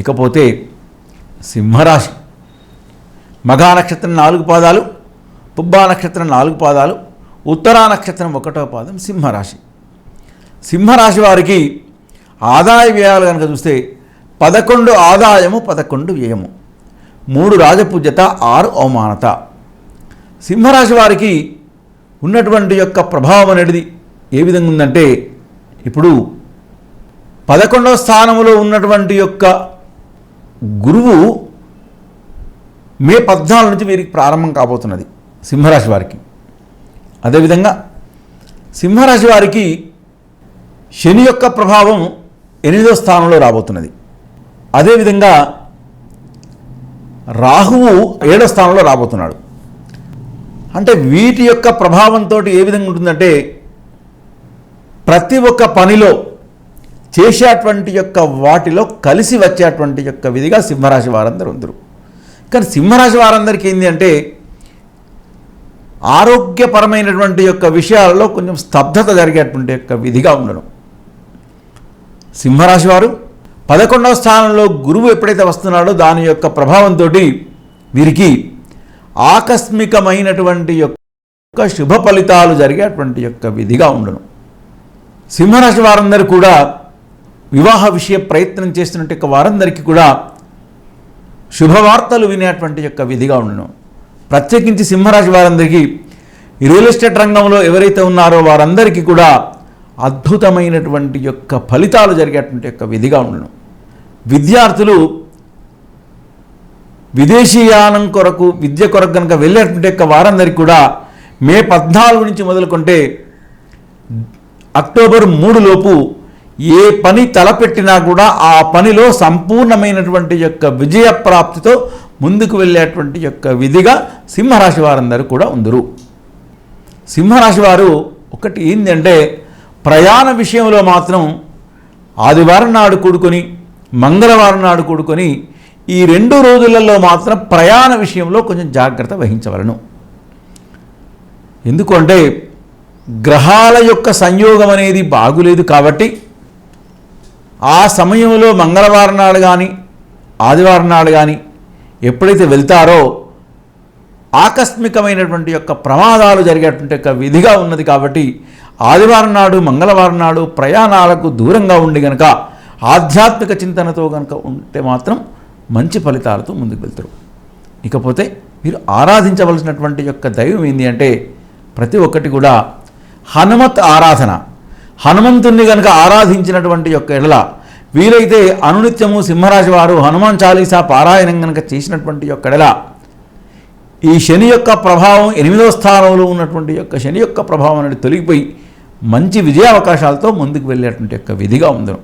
ఇకపోతే సింహరాశి. మఘా నక్షత్రం 4 పాదాలు, పుబ్బా నక్షత్రం 4 పాదాలు, ఉత్తరా నక్షత్రం 1వ పాదం సింహరాశి. సింహరాశి వారికి ఆదాయ వ్యయాలు కనుక చూస్తే 11 ఆదాయము, 11 వ్యయము, 3 రాజపూజ్యత, 6 అవమానత. సింహరాశి వారికి ఉన్నటువంటి యొక్క ప్రభావం అనేది ఏ విధంగా ఉందంటే, ఇప్పుడు 11వ స్థానంలో ఉన్నటువంటి యొక్క గురువు మే 14 నుంచి వీరికి ప్రారంభం కాబోతున్నది సింహరాశి వారికి. అదేవిధంగా సింహరాశి వారికి శని యొక్క ప్రభావం 8వ స్థానంలో రాబోతున్నది. అదేవిధంగా రాహువు 7వ స్థానంలో రాబోతున్నాడు. అంటే వీటి యొక్క ప్రభావంతో ఏ విధంగా ఉంటుందంటే, ప్రతి ఒక్క పనిలో చేసేటువంటి యొక్క వాటిలో కలిసి వచ్చేటువంటి యొక్క విధిగా సింహరాశి వారందరూ ఉందరు. కానీ సింహరాశి వారందరికీ ఏంటి అంటే, ఆరోగ్యపరమైనటువంటి యొక్క విషయాలలో కొంచెం స్తబ్దత జరిగేటువంటి యొక్క విధిగా ఉండడం. సింహరాశి వారు 11వ స్థానంలో గురువు ఎప్పుడైతే వస్తున్నాడో దాని యొక్క ప్రభావంతో వీరికి ఆకస్మికమైనటువంటి యొక్క శుభ ఫలితాలు జరిగేటువంటి యొక్క విధిగా ఉండను. సింహరాశి వారందరూ కూడా వివాహ విషయ ప్రయత్నం చేస్తున్నట్టు వారందరికీ కూడా శుభవార్తలు వినేటువంటి యొక్క విధిగా ఉండను. ప్రత్యేకించి సింహరాశి వారందరికీ రియల్ ఎస్టేట్ రంగంలో ఎవరైతే ఉన్నారో వారందరికీ కూడా అద్భుతమైనటువంటి యొక్క ఫలితాలు జరిగేటువంటి యొక్క విధిగా ఉండను. విద్యార్థులు విదేశీయానం కొరకు విద్య కొరకు కనుక వెళ్ళేటువంటి యొక్క వారందరికీ కూడా మే 14 నుంచి మొదలుకుంటే అక్టోబర్ 3 లోపు ఏ పని తలపెట్టినా కూడా ఆ పనిలో సంపూర్ణమైనటువంటి యొక్క విజయప్రాప్తితో ముందుకు వెళ్ళేటువంటి యొక్క విధిగా సింహరాశి వారందరూ కూడా ఉందరు. సింహరాశి వారు ఒకటి ఏంటంటే, ప్రయాణ విషయంలో మాత్రం ఆదివారం నాడు కూడుకొని మంగళవారం నాడు కూడుకొని ఈ 2 రోజులలో మాత్రం ప్రయాణ విషయంలో కొంచెం జాగ్రత్త వహించవలను. ఎందుకంటే గ్రహాల యొక్క సంయోగం అనేది బాగులేదు కాబట్టి ఆ సమయంలో మంగళవారం నాడు కానీ ఆదివారం నాడు కానీ ఎప్పుడైతే వెళ్తారో ఆకస్మికమైనటువంటి యొక్క ప్రమాదాలు జరిగేటువంటి యొక్క విధిగా ఉన్నది. కాబట్టి ఆదివారం నాడు మంగళవారం నాడు ప్రయాణాలకు దూరంగా ఉండి కనుక ఆధ్యాత్మిక చింతనతో కనుక ఉంటే మాత్రం మంచి ఫలితాలతో ముందుకు వెళ్తారు. ఇకపోతే మీరు ఆరాధించవలసినటువంటి యొక్క దైవం ఏంటి అంటే, ప్రతి ఒక్కటి కూడా హనుమత్ ఆరాధన. హనుమంతుణ్ణి కనుక ఆరాధించినటువంటి యొక్క ఎడల వీలైతే అనునిత్యము సింహరాశి వారు హనుమాన్ చాలీసా పారాయణం కనుక చేసినటువంటి యొక్క ఎడల ఈ శని యొక్క ప్రభావం 8వ స్థానంలో ఉన్నటువంటి యొక్క శని యొక్క ప్రభావం అనేది తొలగిపోయి మంచి విజయావకాశాలతో ముందుకు వెళ్ళేటువంటి యొక్క విధిగా ఉందను.